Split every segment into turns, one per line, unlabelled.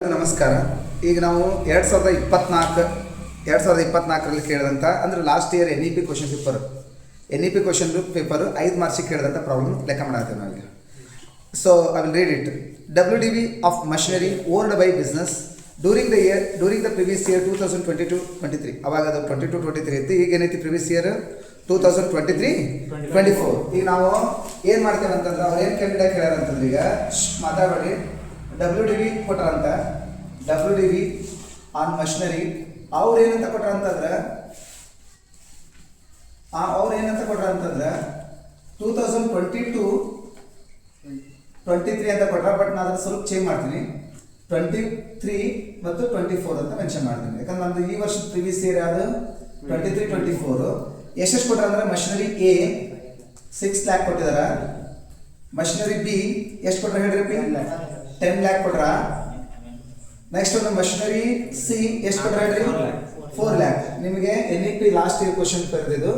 ನಮಸ್ಕಾರ. ಈಗ ನಾವು 2024ರಲ್ಲಿ ಕೇಳಿದಂಥ ಅಂದರೆ last year NEP question paper 5 ಮಾರ್ಕ್ಸಿಗೆ ಕೇಳಿದಂಥ ಪ್ರಾಬ್ಲಮ್ ಲೆಕ್ಕ ಮಾಡತ್ತೇವೆ ನಾವೀಗ. So I will read it. WDV of machinery owned by business during the previous year 2022-23. ಅವಾಗ ಅದು 22-23 ಐತಿ. ಈಗ ಏನೈತಿ ಪ್ರಿವಿಯಸ್ ಇಯರ್ 2023-24. ಈಗ ನಾವು ಏನು ಮಾಡ್ತೇವೆ ಅಂತಂದ್ರೆ ಅವ್ರು ಏನು ಕ್ಯಾಂಡಿಡೇಟ್ ಹೇಳ್ಯಾರ ಅಂತಂದ್ರೆ ಈಗ ಮಾತಾಡಬೇಡಿ. WDV ಕೊಟ್ಟಾರಂತ, WDV ಆನ್ ಮಷಿನರಿ ಅವ್ರು ಏನಂತ ಕೊಟ್ಟಾರ ಅಂತಂದ್ರೆ 2022-23 ಅಂತ ಕೊಟ್ಟಾರ. ಬಟ್ ನಾನು ಅದನ್ನು ಸ್ವಲ್ಪ ಚೇಂಜ್ ಮಾಡ್ತೀನಿ, 23 ಮತ್ತು 24 ಅಂತ ಮೆನ್ಷನ್ ಮಾಡ್ತೀನಿ. ಯಾಕಂದ್ರೆ ನಮ್ದು ಈ ವರ್ಷದ ಪ್ರಿವಿಯಸ್ ಇಯರ್ ಯಾವುದು 23-24. ಎಷ್ಟೆಷ್ಟು ಕೊಟ್ಟಾರ ಅಂದ್ರೆ ಮಷಿನರಿ A 6 lakh ಕೊಟ್ಟಿದಾರ. ಮಷಿನರಿ B ಎಷ್ಟು ಕೊಟ್ಟಾರ ಹೇಳ್ರಿ? 10 lakh ಕೊಟ್ರ. ನೆಕ್ಸ್ಟ್ ಒಂದು ಮಷಿನರಿ C ಎಷ್ಟು ಕೊಟ್ರ ಹೇಳ್ರಿ? 4 lakh. ನಿಮಗೆ NEP ಲಾಸ್ಟ್ ಇಯರ್ ಕ್ವಶನ್ ಬರೆದಿದ್ದು.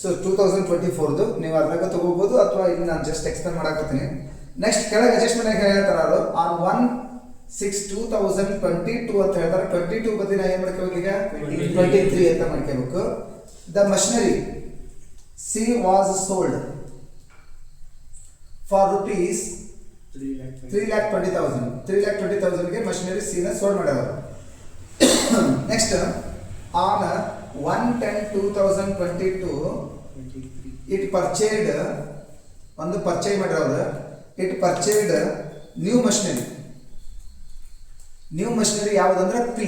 ಸೊ 2024 ನೀವು ಅದ್ರಾಗ ತಗೋಬಹುದು ಅಥವಾ ಇಲ್ಲಿ ನಾನು ಜಸ್ಟ್ ಎಕ್ಸ್ಪ್ಲೇನ್ ಮಾಡಾಕತ್ತೀನಿ. ನೆಕ್ಸ್ಟ್ ಕೆಳಗೆ ಅಡ್ಜಸ್ಟ್ಮೆಂಟ್ ಹೇಳ್ತಾರ ಅವರು ಆನ್ 1/6/2022 ಅಂತ ಹೇಳ್ತಾರೆ. 22 ಬದಿನ ಏನು ಮಾಡ್ಕೋಬೇಕು ಈಗ 23 ಅಂತ ಮಾಡ್ಕೋಬೇಕು. The machinery C was sold for rupees 3,20,000. 3,20,000ಗೆ ಮಷಿನರಿ ಸಿ ನ ಸೋಲ್ಡ್ ಮಾಡ್ಯಾರ. ನೆಕ್ಸ್ಟ್ ಆನ್ 1/10/2022 ಇಟ್ ಪರ್ಚೇಡ್ ಒಂದು ಪರ್ಚೇಸ್ ಮಾಡ್ಯಾರ ಅವರು. ಇಟ್ ಪರ್ಚೇಡ್ ನ್ಯೂ ಮಷಿನರಿ ಯಾವುದಂದ್ರೆ P.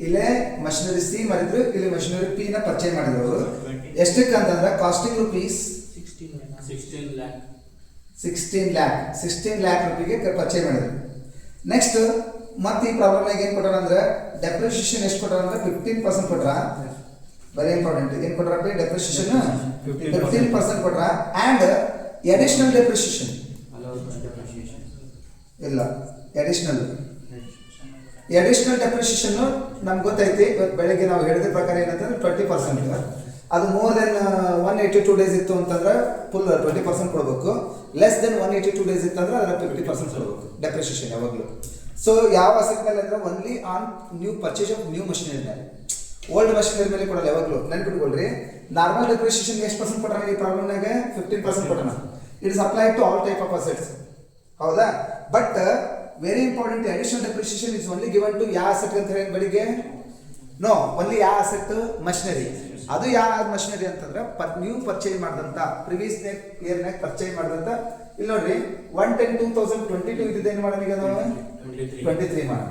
ಇಲ್ಲೇ ಮಷಿನರಿ ಸಿ ಮಾಡಿದ್ರು, ಇಲ್ಲಿ ಮಷಿನರಿ P ನ ಪರ್ಚೇಸ್ ಮಾಡಿದ್ರು ಅವರು. ಎಷ್ಟಕ್ಕೆ ಅಂತಂದ್ರೆ ಕಾಸ್ಟಿಂಗ್ rupees 16 lakh ರೂಪಿಗೆ ಪರ್ಚೇಸ್ ಮಾಡಿದ್ರು. ನೆಕ್ಸ್ಟ್ ಮತ್ತೆ ಈ ಪ್ರಾಬ್ಲಮ್ ಏನು ಕೊಟ್ಟಾರ ಅಂದ್ರೆ ಡೆಪ್ರಿಸಿಯೇಷನ್ ಎಷ್ಟು ಕೊಟ್ಟಾರ ಅಂದ್ರೆ 15% ಕೊಟ್ರ. Very important. ಏನು ಕೊಟ್ಟಾರ? ಡೆಪ್ರಿಸಿಯೇಷನ್ 15% ಕೊಟ್ರ. ಆ್ಯಂಡ್ ಅಡಿಷನಲ್ ಡೆಪ್ರಿಸಿಯೇಷನ್ ಇಲ್ಲ, ಅಡಿಷನಲ್ ಡೆಪ್ರಿಸಿಯೇಷನ್ ನಮ್ಗೆ ಗೊತ್ತೈತಿ. ಇವತ್ತು ಬೆಳಗ್ಗೆ ನಾವು ಹೇಳಿದ ಪ್ರಕಾರ ಏನಂತಂದ್ರೆ 20%. ಅದು ಮೋರ್ ದೆನ್ 182 ಡೇಸ್ ಇತ್ತು ಅಂತಂದ್ರೆ ಫುಲ್ 20% ಕೊಡಬೇಕು. ಲೆಸ್ ದೆನ್ 182 ಡೇಸ್ ಇತ್ತಂದ್ರೆ ಅದರ 50% ಕೊಡಬೇಕು ಡೆಪ್ರಿಸಿಯೇಷನ್ ಯಾವಾಗಲೂ. ಸೊ ಯಾವ ಅಸೆಟ್ ಮೇಲೆ ಅಂದ್ರೆ only on new purchase of new machinery ಮೇಲೆ, ಓಲ್ಡ್ ಮಷಿನರಿ ಮೇಲೆ ಕೊಡಲ್ಲ ಯಾವಾಗಲೂ. ನೆನ್ಪಿಟ್ಕೊಳ್ರಿ. ನಾರ್ಮಲ್ ಡೆಪ್ರಿಸಿಯೇಷನ್ ಎಷ್ಟು ಪರ್ಸೆಂಟ್ ಕೊಟ್ಟಾನ ಈ ಪ್ರಾಬ್ಲಮ್ನಾಗ? 15% ಕೊಟ್ಟಾನ. It is apply to all type of assets. ಹೌದಾ? But very important, additional depreciation is only given to ಯಾವ ಅಸೆಟ್ ಅಂತ ಹೇಳಿ ಬೆಳಿಗ್ಗೆ ನೋ ಓನ್ಲಿ ಯಾವ ಅಸೆಟ್ ಮಷಿನರಿ. ಅದು ಯಾವ ಮಷಿನರಿ ಅಂತಂದ್ರೆ ನ್ಯೂ ಪರ್ಚೇಸ್ ಮಾಡಿದಂತ ಪ್ರಿವಿಯಸ್ ಇಯರ್ನಾಗ ಪರ್ಚೇಸ್ ಮಾಡಿದಂತ. ಇಲ್ಲಿ ನೋಡ್ರಿ 1/10/2022 ಇದ್ದೇನು ಮಾಡೋಣ ಈಗ ನಾವು 23 ಮಾಡೋಣ.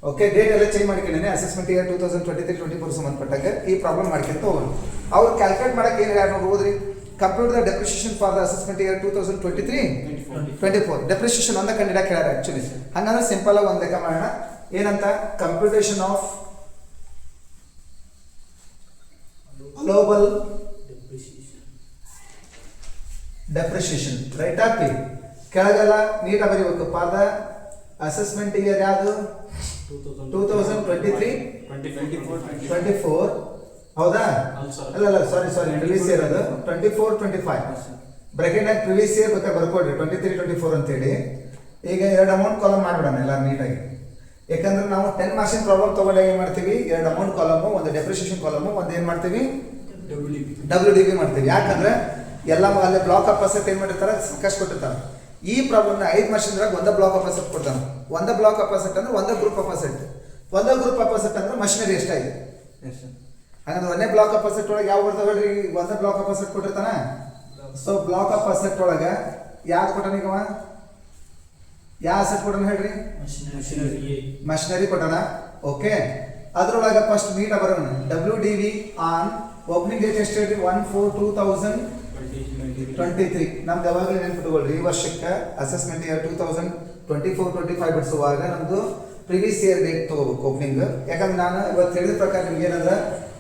ಓಕೆ, ಡೇಟ್ ಎಲ್ಲ ಚೇಂಜ್ ಮಾಡ್ಕೊಂಡೇನೆ. ಅಸೆಸ್ಮೆಂಟ್ ಇಯರ್ 2023-24 ಸಂಬಂಧಪಟ್ಟಾಗ ಈ ಪ್ರಾಬ್ಲಮ್ ಮಾಡ್ಕೊಂತ ಹೋಗೋಣ. ಅವ್ರು ಕ್ಯಾಲ್ಕುಲೇಟ್ ಮಾಡಕ್ಕೆ ಏನು ಹೇಳಿ ನೋಡಿ ಓದ್ರಿ. Compute the depreciation for the assessment year 2023-24. Depreciation ಒಂದ ಕಂಡಿಡ ಕೇಳ್ಯಾರ ಆಕ್ಚುಲಿ. ಹಂಗಂದ್ರೆ ಸಿಂಪಲ್ ಆಗಿ ಒಂದು ಲೆಕ್ಕ ಮಾಡೋಣ. ಏನಂತ? Computation of global depreciation right ಹಾಕಿ ಕೆಳಗೆಲ್ಲ ನೀಟಾಗಿ ಬರೀಬೇಕು. ಫಾರ್ ದ ಅಸೆಸ್ಮೆಂಟ್ ಇಯರ್ ಯಾವುದು 2023-24. ಹೌದಾ? ಅಲ್ಲ ಸಾರಿ ಪ್ರಿವಿಯಸ್ ಇಯರ್ ಅದು 24-25 ಬ್ರಾಕೆಟ್ನಾಗ ಪ್ರಿವಿಯಸ್ ಇಯರ್ ಬೇಕಾದ್ರೆ ಬರ್ಕೊಡ್ರಿ 23-24 ಅಂತೇಳಿ. ಈಗ 2 ಅಮೌಂಟ್ ಕಾಲಮ್ ಮಾಡ್ಬಿಡೋಣ ಎಲ್ಲ ನೀಟಾಗಿ. ಯಾಕಂದ್ರೆ ನಾವು 10 ಮಾರ್ಕ್ಸಿನ ಪ್ರಾಬ್ಲಮ್ ತಗೊಂಡಾಗ ಏನು ಮಾಡ್ತೀವಿ? 2 ಅಮೌಂಟ್ ಕಾಲಮು, ಒಂದು ಡೆಪ್ರಿಸಿಯೇಷನ್ ಕಾಲಮು, ಒಂದು ಏನು ಮಾಡ್ತೀವಿ? WDV ಮಾಡ್ತೀವಿ. ಯಾಕಂದ್ರೆ ಎಲ್ಲ ಅಲ್ಲಿ ಬ್ಲಾಕ್ ಆಫ್ ಅಸೆಟ್ ಏನು ಮಾಡಿರ್ತಾರೆ? ಸಾಕಷ್ಟು ಕೊಟ್ಟಿರ್ತಾರೆ. ಈ ಪ್ರಾಬ್ಲಮ್ನ 5 ಮಾರ್ಕ್ಸಿಂದ್ರಾಗ ಒಂದು ಬ್ಲಾಕ್ ಆಫ್ ಅಸೆಟ್ ಕೊಡ್ತಾನೆ. ಒಂದು ಬ್ಲಾಕ್ ಆಫ್ ಅಸೆಟ್ ಅಂದ್ರೆ ಒಂದು ಗ್ರೂಪ್ ಆಫ್ ಅಸೆಟ್. ಒಂದು ಗ್ರೂಪ್ ಆಫ್ ಅಸೆಟ್ ಅಂದ್ರೆ ಮಷಿನರಿ ಎಷ್ಟಾಗಿದೆ. ಹಾಗಂದ್ರೆ ಒಂದೇ ಬ್ಲಾಕ್ ಆಫ್ ಅಸೆಟ್ ಒಳಗೆ ಯಾವ ಬರ್ತಾವೆ ಹೇಳ್ರಿ? ಒಂದೇ ಬ್ಲಾಕ್ ಆಫ್ ಅಸೆಟ್ ಕೊಟ್ಟಿರ್ತಾನೆ. ಸೊ ಬ್ಲಾಕ್ ಆಫ್ ಅಸೆಟ್ ಒಳಗೆ ಯಾವ್ದು ಕೊಟ್ಟಾನ ಈಗ? ಯಾವ ಅಸೆಟ್ ಕೊಟ್ಟಾನ ಹೇಳ್ರಿ? ಮಷಿನರಿ ಕೊಟ್ಟಾನ. ಓಕೆ, ಅದ್ರೊಳಗೆ ಫಸ್ಟ್ ನೀಟ ಬರೋಣ. WDV ಆನ್ ಓಪನಿಂಗ್ ಡೇಟ್ ಎಷ್ಟು ಹೇಳ್ರಿ? 1/4/2023. ನಮ್ದು ಯಾವಾಗಲೂ ನೆನ್ಪಿಟ್ಕೊಳ್ರಿ, ಈ ವರ್ಷಕ್ಕೆ ಅಸೆಸ್ಮೆಂಟ್ ಇಯರ್ 2024-25 ಬಿಡಿಸುವಾಗ ನಮ್ದು ಪ್ರಿವಿಯಸ್ ಇಯರ್ ಡೇಟ್ ತಗೋಬೇಕು ಓಪನಿಂಗ್. ಯಾಕಂದ್ರೆ ನಾನು ಇವತ್ತು ಹೇಳಿದ ಪ್ರಕಾರ ನಿಮ್ಗೆ ಏನಂದ್ರೆ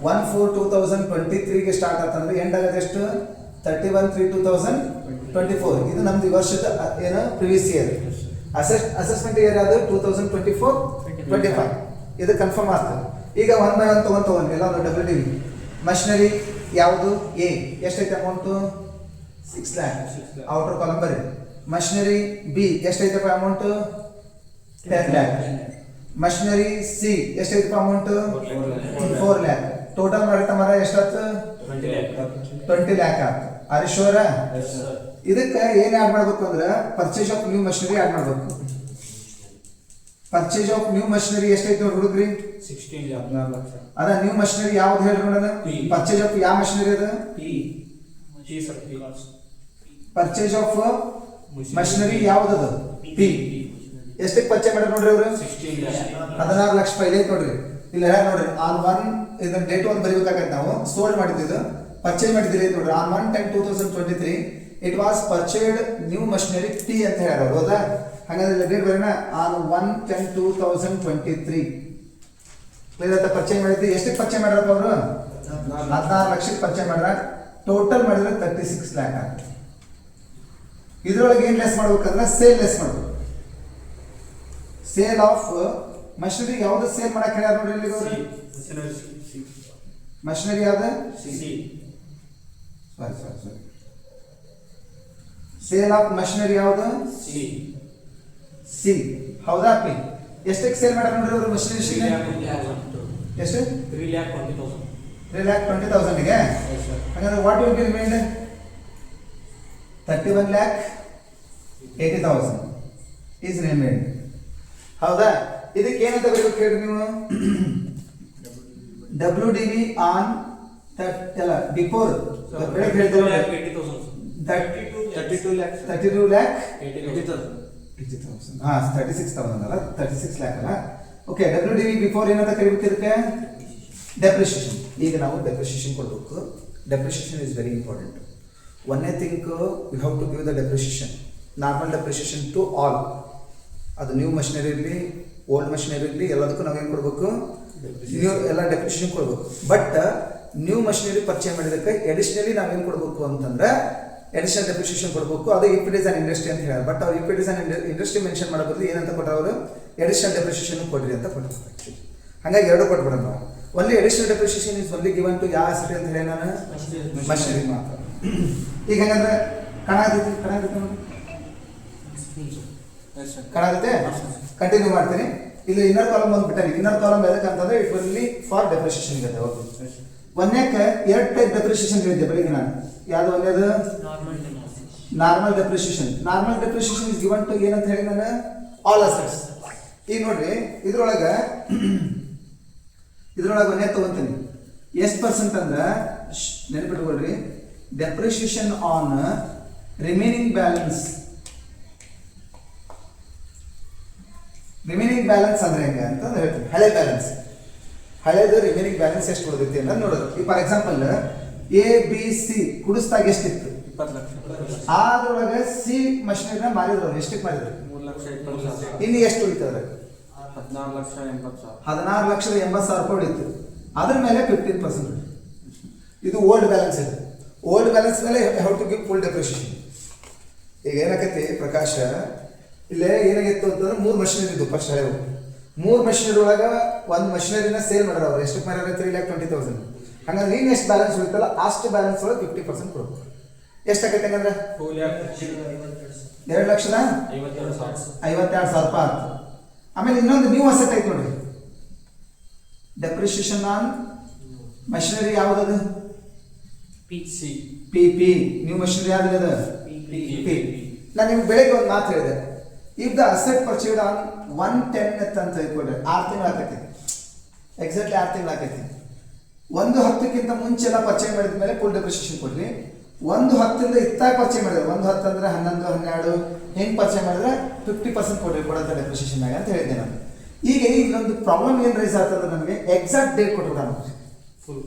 1/4/2023ಗೆ ಸ್ಟಾರ್ಟ್ ಆತಂದ್ರೆ ಎಂಡ್ ಆಗೋದು ಎಷ್ಟು? 31/3/2024. ಇದು ನಮ್ದು ಈ ವರ್ಷದ ಏನು ಪ್ರಿವಿಯಸ್ ಇಯರ್. ಅಸೆಸ್ಮೆಂಟ್ ಇಯರ್ ಯಾವುದು 2024-25. ಇದು ಕನ್ಫರ್ಮ್ ಆಗ್ತದೆ. ಈಗ 1 by 1 ತಗೊಂಡು ಎಲ್ಲ WDV ಮಷಿನರಿ ಯಾವುದು? A ಎಷ್ಟೈತೆ ಅಮೌಂಟು? 6 lakh. ಔಟರ್ ಕಾಲಮ್ ಬರೀ. ಮಷಿನರಿ B ಎಷ್ಟೈತಪ್ಪ ಅಮೌಂಟು? 10 lakh. ಮಷಿನರಿ ಸಿ ಎಷ್ಟೈತಪ್ಪ ಅಮೌಂಟ್ 4 ಲ್ಯಾಕ್ ಟೋಟಲ್ ಮಾಡಿದ ಮರ ಎಷ್ಟಾಯ್ತು 20 ಲ್ಯಾಕ್ ಆಯ್ತು. Are you sure? ಇದಕ್ಕೆ ಏನ್ ಆಡ್ ಮಾಡ್ಬೇಕು ಅಂದ್ರೆ purchase of new machinery add ಮಾಡ್ಬೇಕು. ಪರ್ಚೇಸ್ ಆಫ್ ನ್ಯೂ ಮಷಿನರಿ ಎಷ್ಟೈತೆ ನೋಡಿ ಹುಡುಗ್ರಿ
16 ಲಕ್ಷ.
ಅದ ನ್ಯೂ ಮಷಿನರಿ ಯಾವ್ದು ಹೇಳ್ರಿ ನೋಡೋಣ. ಪರ್ಚೇಸ್ ಆಫ್ ಯಾವ ಮಷಿನರಿ ಅದ? ಪರ್ಚೇಸ್ ಆಫ್ ಮಷಿನರಿ ಯಾವ್ದದ? ಪಿ. ಎಷ್ಟಕ್ಕೆ ಪರ್ಚೇಸ್ ಮಾಡ್ಯಾರ ನೋಡ್ರಿ ಅವ್ರು 16 ಲಕ್ಷ ಪೈಲೆ ಐತೆ ನೋಡ್ರಿ. ಇಲ್ಲ ನೋಡ್ರಿ ಆನ್ 1 ಇದನ್ನ ಡೇಟ್ 1 ಬರೀಬೇಕಾಗತ್ತೆ. ನಾವು ಸೋಲ್ಡ್ ಮಾಡಿದ್ದು ಪರ್ಚೇಸ್ ಮಾಡಿದ್ರಿ ನೋಡ್ರಿ on 1/10/2023 it was purchased new machinery P ಅಂತ ಹೇಳ್ಯಾರ ಅವ್ರು. ಹೌದಾ? ಹಾಗಾದ್ರೆ ಡೇಟ್ ಬರೋಣ ಆನ್ 1/10/2023 ಕ್ಲಿಯರ್ ಆಯ್ತಾ? ಪರ್ಚೇಸ್ ಮಾಡಿದ್ವಿ. ಎಷ್ಟಕ್ಕೆ ಪರ್ಚೇಸ್ ಮಾಡ್ಯಾರಪ್ಪ ಅವರು? 16 ಲಕ್ಷಕ್ಕೆ ಪರ್ಚೇಸ್ ಮಾಡ್ಯಾರ. ಟೋಟಲ್ ಮಾಡಿದ್ರೆ 36 ಲ್ಯಾಕ್ ಆಗುತ್ತೆ. ಇದ್ರೊಳಗೆ ಏನ್ ಲೆಸ್ ಮಾಡ್ಬೇಕಂದ್ರೆ ಸೇಲ್ ಲೆಸ್ ಮಾಡ್ಬೇಕು. ಸೇಲ್ ಆಫ್ ಮಷಿನರಿ ಯಾವ್ದು ಸೇಲ್ ಮಾಡಕ್ ಹೇಳ್ಯಾರ ನೋಡ್ರಿ ಇಲ್ಲಿ ಅವರು. ಮಷಿನರಿ ಯಾವ್ದು? ಸಾರಿ ಸೇಲ್ ಆಫ್ ಮಷಿನರಿ ಯಾವ್ದು? ಸಿ. ಹೌದಾ? ಪಿ. ಎಷ್ಟಕ್ಕೆ ಸೇಲ್ ಮಾಡ್ಯಾರ ನೋಡ್ರಿ ಅವರು ಮಷಿನರಿ? ಎಷ್ಟು? 3,20,000 ಗೆ. ಹಾಗಾದ್ರೆ what will be remind? 31,80,000 is remind. ಹೌದಾ? ಇದಕ್ಕೆ ಏನಂತ ಬರಬೇಕು ಹೇಳ್ರಿ ನೀವು? WDV ಆನ್ ಬಿಫೋರ್ ಬೆಳಗ್ಗೆ ಹೇಳ್ತೀವಿ 32 lakh 80,000. ಹಾ 36,000 ಅಲ್ಲ 36 ಲ್ಯಾಕ್ ಅಲ್ಲ. ಓಕೆ WDV ಬಿಫೋರ್ ಏನಂತ ಕರಿಬೇಕು ಇದಕ್ಕೆ? ಡೆಪ್ರಿಸಿಯೇಷನ್. ಈಗ ನಾವು ಡೆಪ್ರಿಸಿಯೇಷನ್ ಕೊಡಬೇಕು. Depreciation is very important. One think you have to give the depreciation. Normal depreciation to all. ಅದು ನ್ಯೂ ಮಷಿನರಿ ಇರಲಿ ಓಲ್ಡ್ ಮಷಿನರಿ ಇರಲಿ ಎಲ್ಲದಕ್ಕೂ ನಾವೇನು ಕೊಡಬೇಕು? ನ್ಯೂ ಎಲ್ಲ ಡೆಪ್ರಿಸಿಯೇಷನ್ ಕೊಡಬೇಕು. ಬಟ್ ನ್ಯೂ ಮಷಿನರಿ ಪರ್ಚೇಸ್ ಮಾಡಿದಕ್ಕೆ ಎಡಿಷನಲಿ ನಾವೇನು ಕೊಡಬೇಕು ಅಂತಂದ್ರೆ ಎಡಿಷನಲ್ ಡೆಪ್ರಿಸಿಯೇಷನ್ ಕೊಡಬೇಕು. ಅದು if it is an industry ಅಂತ ಹೇಳಿ. ಬಟ್ ಅವ್ರು if it is an industry mention ಮಾಡೋ ಬದಲು ಏನಂತ ಕೊಟ್ಟರು ಅವರು? ಎಡಿಷನಲ್ ಡೆಪ್ರಿಸಿಯೇಷನ್ ಕೊಡ್ರಿ ಅಂತ ಕೊಟ್ಟರು. ಹಾಗಾಗಿ ಎರಡು ಕೊಟ್ಬಿಡೋಣ ನಾವು. Only additional depreciation is only given to ಯಾವ ಅಸೆಟ್ ಅಂತ ಹೇಳಿ ನಾನು ಮಷಿನರಿ ಮಾತ್ರ. ಈಗ ಹೆಂಗಂದ್ರೆ ಕಾಣಾಗುತ್ತೆ. ಕಂಟಿನ್ಯೂ ಮಾಡ್ತೀನಿ. ಇಲ್ಲಿ ಇನ್ನರ್ ಕಾಲಮ್ ಒಂದು ಬಿಟ್ಟಾನೆ. ಇನ್ನರ್ ಕಾಲಮ್ ಎದಕ್ಕೆ ಅಂತಂದ್ರೆ ಇಟ್ ಓನ್ಲಿ ಫಾರ್ ಡೆಪ್ರಿಸಿಯೇಷನ್ ಇದೆ. ಓಕೆ ಒಂದಕ್ಕೆ 2 ಟೈಪ್ ಡೆಪ್ರಿಸಿಯೇಷನ್ ಹೇಳಿದ್ದೆ ಬೆಳಿಗ್ಗೆ ನಾನು. ಯಾವುದು ಒಂದೇದು? Normal depreciation. Normal depreciation is given to ಏನಂತ ಹೇಳಿ ನಾನು ಆಲ್ ಅಸೆಟ್ಸ್. ಈಗ ನೋಡ್ರಿ ಇದ್ರೊಳಗೆ ಒಂದೇ ತಗೊಂತೀನಿ. ಎಷ್ಟು ಪರ್ಸೆಂಟ್ ಅಂದ್ರೆ ನೆನಪಿಟ್ಕೊಳ್ರಿ, depreciation on remaining balance. Remaining balance ಅಂದ್ರೆ ಹೆಂಗೆ ಅಂತ ಹೇಳ್ತೀನಿ. ಹಳೆ ಬ್ಯಾಲೆನ್ಸ್, ಹಳೇದು ರಿಮೈನಿಂಗ್ ಬ್ಯಾಲೆನ್ಸ್ ಎಷ್ಟು ಉಳಿದೈತಿ ಅಂತ ನೋಡೋದು. ಈಗ ಫಾರ್ ಎಕ್ಸಾಂಪಲ್ ABC ಕುಡಿಸ್ದಾಗ ಎಷ್ಟಿತ್ತು?
20 ಲಕ್ಷ.
ಅದ್ರೊಳಗೆ ಸಿ ಮಷಿನರಿನ ಮಾರಿದ್ರು. ಎಷ್ಟಕ್ಕೆ ಮಾರಿದ್ರು?
3,20,000.
ಇನ್ನು ಎಷ್ಟು ಉಳಿತದ್ರೆ?
16,80,000
ರೂಪಾಯಿ ಉಳಿತು. ಅದ್ರ ಮೇಲೆ 15%. ಇದು ಓಲ್ಡ್ ಬ್ಯಾಲೆನ್ಸ್ ಇದೆ. ಓಲ್ಡ್ ಬ್ಯಾಲೆನ್ಸ್ ಮೇಲೆ how to give full depreciation. ಈಗ ಏನಾಗೈತಿ ಪ್ರಕಾಶ, ಇಲ್ಲೇ ಏನಾಗಿತ್ತು ಅಂತಂದ್ರೆ 3 ಮಷಿನರಿ ಇದ್ದು ಫಸ್ಟ್ ಹಳೆ. 3 ಮಷಿನರಿ ಒಳಗೆ ಒಂದು ಮಷಿನರಿನ ಸೇಲ್ ಮಾಡ್ಯಾರ ಅವ್ರು. ಎಷ್ಟಕ್ಕೆ ಮಾರ್ಯಾರ? 3,20,000. ಹಂಗಂದ್ರೆ ನೀನು ಎಷ್ಟು ಬ್ಯಾಲೆನ್ಸ್ ಉಳಿತಲ್ಲ ಅಷ್ಟು ಬ್ಯಾಲೆನ್ಸ್ ಒಳಗೆ 50% ಕೊಡ್ಬೇಕು. ಎಷ್ಟಾಗೈತೆ ಹಂಗಂದ್ರೆ 2,52,000 ರೂಪಾಯಿ ಆಯ್ತು. ಆಮೇಲೆ ಇನ್ನೊಂದು ನ್ಯೂ ಅಸೆಟ್ ಐತೆ ನೋಡ್ರಿ. ಡೆಪ್ರಿಸಿಯೇಷನ್ ಆನ್ ಮಷಿನರಿ ಯಾವ್ದದು? ಪಿ. ನ್ಯೂ ಮಷಿನರಿ ಯಾವ್ದು? ಪಿ. ನಾನು ನಿಮ್ಗೆ ಬೆಳಗ್ಗೆ ಒಂದು ಮಾತು ಹೇಳಿದೆ. If the asset purchased on 1/10 ಅಂತ ಹೇಳ್ಕೊಡ್ರಿ, 6 ತಿಂಗಳು ಆಕೈತಿ. ಎಕ್ಸಾಕ್ಟ್ಲಿ 6 ತಿಂಗಳು ಆಕೈತಿ. 1/10ಕ್ಕಿಂತ ಮುಂಚೆಲ್ಲ ಪರ್ಚೇಸ್ ಮಾಡಿದ ಮೇಲೆ ಫುಲ್ ಡೆಪ್ರಿಸಿಯೇಷನ್ ಕೊಡ್ರಿ. 1/10 ಇತ್ತಾಗ ಪರ್ಚೇಸ್ ಮಾಡಿದ್ರೆ 1/10 ಅಂದ್ರೆ 11, 12 ಹೆಂಗೆ ಪರ್ಚೇಸ್ ಮಾಡಿದ್ರೆ 50% ಕೊಡ್ರಿ ಕೊಡಂತ ಡೆಪ್ರಿಸಿಯೇಷನ್ ಆಗ ಅಂತ ಹೇಳಿದ್ದೆ ನಾನು. ಈಗ ಒಂದು ಪ್ರಾಬ್ಲಮ್ ಏನು ರೈಸ್ ಆಗ್ತದೆ ನಮಗೆ, ಎಕ್ಸಾಕ್ಟ್ ಡೇಟ್ ಕೊಟ್ಟಿರ್ತಾನೆ ಫುಲ್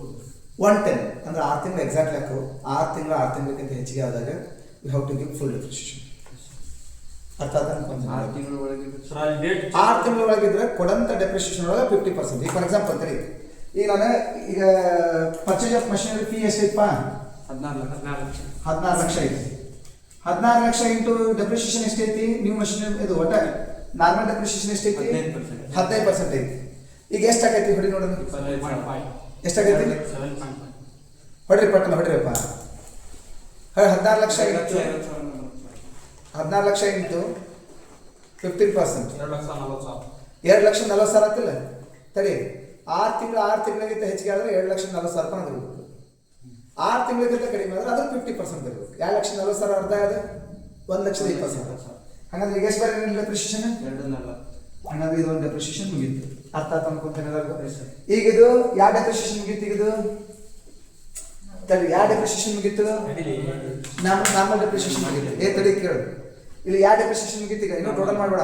1/10 ಅಂದ್ರೆ 6 ತಿಂಗಳು ಎಕ್ಸಾಕ್ಟ್ ಲೆಕ್ಕ. 6 ತಿಂಗಳಿಗಿಂತ ಹೆಚ್ಚಿಗೆ ಆದಾಗ we have to give full depreciation. ಅರ್ಥ ಆದ? 6 ತಿಂಗಳ ಒಳಗಿದ್ರೆ ಕೊಡಂತ ಡೆಪ್ರಿಸಿಯೇಷನ್ ಒಳಗೆ 50%. ಈಗ ಫಾರ್ ಎಕ್ಸಾಂಪಲ್ ತರಿ, ಈಗ ನಾನು ಈಗ ಪರ್ಚೇಸ್ ಆಫ್ ಮಷಿನರಿ ಫೀ ಎಷ್ಟೈತಪ್ಪ? 16 ಲಕ್ಷ ಐತಿ. 16 ಲಕ್ಷ ಇಂಟು ಡೆಪ್ರಿಸಿಯೇಷನ್ ಎಷ್ಟೈತಿ? ನ್ಯೂ ಮಷಿನರಿ ಇದು ಒಟ್ಟ ನಾರ್ಮಲ್ ಡೆಪ್ರಿಸಿಯೇಷನ್ ಎಷ್ಟೈತಿ? 15% ಐತಿ. ಈಗ ಎಷ್ಟಾಗೈತಿ ಹೊಡಿ ನೋಡೋಣ. ಎಷ್ಟಾಗೈತಿ? ಹೊಡ್ರಿ ಪಟ್ಟಣ ಹೊಡ್ರಿಪ್ಪ. 16 ಲಕ್ಷ ಇಂಟು 15%. 2,40,000 ಆಗ್ತಿಲ್ಲ ತಡಿ. 6 ತಿಂಗಳಿಗಿಂತ ಹೆಚ್ಚಿಗೆ ಆದರೆ 2,40,000 ರೂಪಾಯಿ ಬರಬೇಕು. 6 ತಿಂಗಳಿಗಿಂತ ಕಡಿಮೆ ಆದರೆ ಅದ್ರ 50% ಬರಬೇಕು. 2,40,000 ಅರ್ಧ ಅದ 1,20,000. ಹಾಗಾದ್ರೆ ಈಗ ಎಷ್ಟು ಬರೀ ಡೆಪ್ರಿಷಿಯೇಷನ್?
2,40,000.
ಹಾಗಾದ್ರೆ ಇದೊಂದು ಡೆಪ್ರಿಷಿಯೇಷನ್ ಮುಗೀತು. ಅರ್ಥ ಆಯ್ತು ಅನ್ಕೊಂತೇನೆ ಎಲ್ಲರಿಗೂ. ಈಗ ಇದು ಯಾವ ಡೆಪ್ರಿಷಿಯೇಷನ್ ಮುಗೀತು? ಈಗ ಇದು ತಡಿ, ಯಾವ ಡೆಪ್ರಿಷಿಯೇಷನ್ ಮುಗೀತು? ನಾರ್ಮಲ್ ಡೆಪ್ರಿಷಿಯೇಷನ್ ಮುಗೀತು. ತಡಿ ಕೇಳು, ಇಲ್ಲಿ ಯಾವ ಡೆಪ್ರಿಷಿಯೇಷನ್ ಮುಗೀತು? ಈಗ ಇನ್ನೂ ಟೋಟಲ್ ಮಾಡಬೇಡ.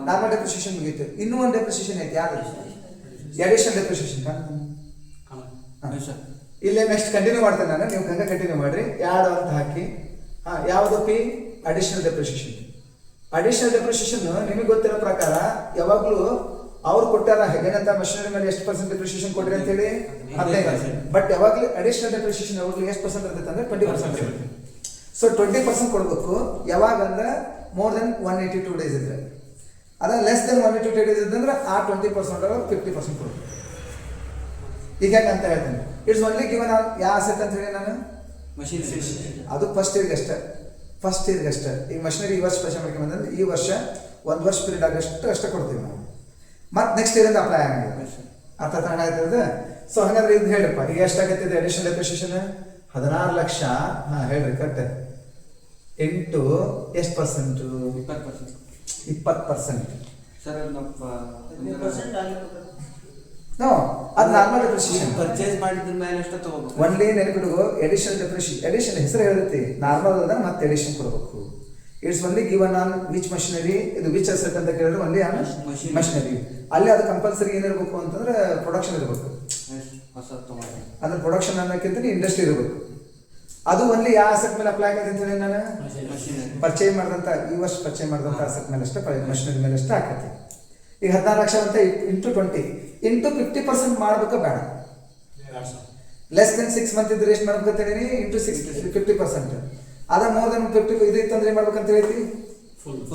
ನಾರ್ಮಲ್ ಡೆಪ್ರಿಷಿಯೇಷನ್ ಮುಗೀತು. ಇನ್ನೂ ಒಂದು ಡೆಪ್ರಿಷಿಯೇಷನ್ ಐತಿ. ಯಾವ್ದು? Addition depreciation. ಇಲ್ಲೇ ನೆಕ್ಸ್ಟ್ ಕಂಟಿನ್ಯೂ ಮಾಡ್ತೇನೆ ನಾನು, ನೀವು ಹಂಗೆ ಕಂಟಿನ್ಯೂ ಮಾಡ್ರಿ. ಯಾರು ಅಂತ ಹಾಕಿ ಯಾವುದು P? Additional depreciation. Additional depreciation ನಿಮಗೆ ಗೊತ್ತಿರೋ ಪ್ರಕಾರ ಯಾವಾಗಲೂ ಅವ್ರು ಕೊಟ್ಟಾರ ಏನಂತ ಮಷಿನರಿ ಮೇಲೆ ಎಷ್ಟು % ಡೆಪ್ರಿಷಿಯೇಷನ್ ಕೊಡ್ರಿ ಅಂತ ಹೇಳಿ 15%. ಬಟ್ ಯಾವಾಗಲೂ ಅಡಿಷನಲ್ ಡೆಪ್ರಿಷಿಯೇಷನ್ ಯಾವಾಗಲೂ ಎಷ್ಟು % ಇರ್ತೈತೆ ಅಂದ್ರೆ 20% ಇರುತ್ತೆ. ಸೊ 20% ಕೊಡಬೇಕು. ಯಾವಾಗ ಅಂದ್ರೆ ಮೋರ್ ದೆನ್ 182 ಡೇಸ್ ಇದ್ರೆ. ಅದ ಲೆಸ್ ದೆನ್ 182 ಡೇಸ್ ಇದ್ದಂದ್ರೆ ಆ 20% 50% ಕೊಡಬೇಕು. ಈಗ ಅಂತ ಹೇಳ್ತೀನಿ, ಇಟ್ಸ್ ಓನ್ಲಿ ಗಿವನ್ ಆನ್ ಯಾವ ಅಸೆಟ್ ಅಂತ ಹೇಳಿ ನಾನು
ಮಷಿನ್
ಅದು ಫಸ್ಟ್ ಇಯರ್ಗೆ ಅಷ್ಟೇ. ಈಗ ಮಷಿನರಿ ಈ ವರ್ಷ ಪರ್ಚೇಸ್ ಮಾಡ್ಕೊಂಡ್ಬಂದ್ರೆ ಈ ವರ್ಷ 1 ವರ್ಷ ಪೀರಿಯಡ್ ಆಗಷ್ಟು ಕೊಡ್ತೀವಿ ನಾವು. ಮತ್ತೆ ನೆಕ್ಸ್ಟ್ ಇಯರಿಂದ ಅಪ್ಲೈ ಆಗಿಲ್ಲ. ಅರ್ಥ ತಾಣ ಆಯ್ತದ? ಸೊ ಹಾಗಾದ್ರೆ ಇದು ಹೇಳ್ರಪ್ಪ, ಈಗ ಎಷ್ಟಾಗತ್ತಿದೆ ಅಡಿಷನಲ್ ಡೆಪ್ರಿಷಿಯೇಷನ್? 16 ಲಕ್ಷ. ಹೇಳ್ರಿ ಕರೆಕ್ಟ್. ಇಂಟು ಎಷ್ಟು ಪರ್ಸೆಂಟು? 20%.
ಸರ್
ನೋ, ಅದು ನಾರ್ಮಲ್ ಡೆಪ್ರಿಷಿಯೇಷನ್.
ಪರ್ಚೇಸ್ ಮಾಡಿದ್ರ ಮೇಲೆ ಎಷ್ಟು ತಗೋಬೇಕು?
ಒನ್ಲಿ ನೆನಪಿಡುವ ಎಡಿಷನಲ್ ಡೆಪ್ರಿಷಿಯೇಷನ್. ಎಡಿಷನ್ ಹೆಸರು ಹೇಳುತ್ತೆ, ನಾರ್ಮಲ್ ಅದ ಮತ್ತೆ ಎಡಿಷನ್ ಕೊಡಬೇಕು. It's only given on which machinery, ಇದು ವಿಚ್ ಅಸೆಟ್ ಅಂತ ಕೇಳಿದ್ರೆ ಒನ್ಲಿ ಆನ್ ಮಷಿನರಿ. ಅಲ್ಲಿ ಅದು ಕಂಪಲ್ಸರಿ ಏನಿರಬೇಕು ಅಂತಂದ್ರೆ ಪ್ರೊಡಕ್ಷನ್ ಇರಬೇಕು. ಅದ್ರ ಪ್ರೊಡಕ್ಷನ್ ಅನ್ನೋಕ್ಕಿಂತ ಇಂಡಸ್ಟ್ರಿ ಇರಬೇಕು. ಅದು ಒನ್ಲಿ ಯಾವ ಅಸೆಟ್ ಮೇಲೆ ಅಪ್ಲೈ ಆಗತ್ತೆ ಅಂತ ಹೇಳಿ ನಾನು ಪರ್ಚೇಸ್ ಮಾಡಿದಂಥ ಈ ವರ್ಷ ಪರ್ಚೇಸ್ ಮಾಡಿದಂಥ ಅಸೆಟ್ ಮೇಲೆ ಅಷ್ಟೇ, ಮಷಿನರಿ ಮೇಲೆ ಅಷ್ಟೇ ಆಕತಿ. ಈಗ 16 ಲಕ್ಷ ಅಂತ ಇಂಟು 20 ಇಂಟು 50% ಮಾಡ್ಬೇಕಾ ಬೇಡ? ಲೆಸ್ ದೆನ್ 6 ಮಂತ್ ಇದ್ರೆ ಎಷ್ಟು ಮಾಡ್ಬೇಕಂತ ಹೇಳಿ ಇಂಟು 50%. ಅದ ಮೋರ್ ದೆನ್ 50 ಇದು ಇತ್ತಂದ್ರೆ ಏನು ಮಾಡ್ಬೇಕಂತ ಹೇಳ್ತಿ?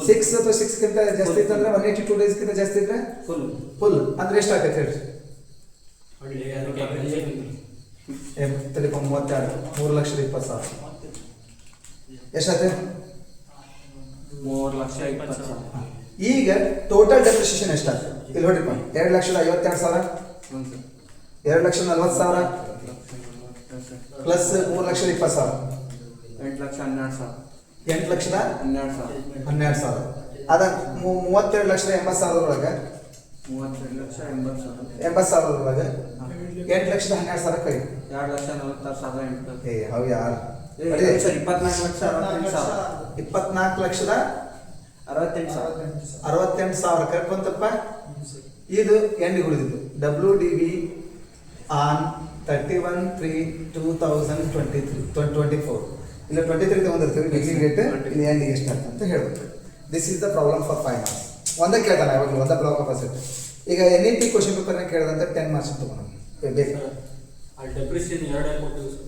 6 ಅಥವಾ 6ಕ್ಕಿಂತ ಜಾಸ್ತಿ ಇತ್ತಂದ್ರೆ 182 ಡೇಸ್ಗಿಂತ ಜಾಸ್ತಿ ಇದ್ರೆ ಫುಲ್ ಅಂದ್ರೆ ಎಷ್ಟು ಆಗತ್ತೆ ಹೇಳಿ? 3,20,000. ಎಷ್ಟಾಯ್ತು?
3,20,000.
ಈಗ ಟೋಟಲ್ ಡೆಪ್ರಿಷಿಯೇಷನ್ ಎಷ್ಟಾಗ್ತದೆ ಇಲ್ಲಿ ನೋಡಿಪ್ಪ? 2,52,000, 2,40,000 ಪ್ಲಸ್ 3,20,000,
8,12,000.
8,12,000. ಅದ 32,80,000 ಒಳಗೆ
32,80,000
8,12,000 ಕೈ
2,46,000.
ಹೌ ಯಾರು 24,68,000 ಕರೆಕ್ಟ್ ಬಂತಪ್ಪ. ಇದು ಎಂಡ್ ಉಳಿದಿದ್ದು WDV ಆನ್ 31/3/2024. ಇಲ್ಲ 23 ತಗೊಂಡಿರ್ತೀವಿ ಬಿಗಿನಿಂಗ್ ಡೇಟ್, ಇಲ್ಲಿ ಎಂಡಿಗೆ ಎಷ್ಟಾಗ್ತದೆ ಅಂತ ಹೇಳ್ಬೇಕು. This is the problem for 5 marks. ಒಂದೇ ಕೇಳ್ತಾನೆ ಯಾವಾಗಲೂ, ಒಂದೇ ಬ್ಲಾಕ್ ಆಫ್ ಅಸೆಟ್. ಈಗ NEP ಕ್ವಶನ್ ಪೇಪರ್ನ ಕೇಳಿದಂತ 10 ಮಾರ್ಕ್ಸ್ ತಗೊಂಡು ಬೇಕು.
ಡೆಪ್ರಿಸಿಯೇಷನ್ 2 ಕೊಟ್ಟಿವಿ ಸರ್.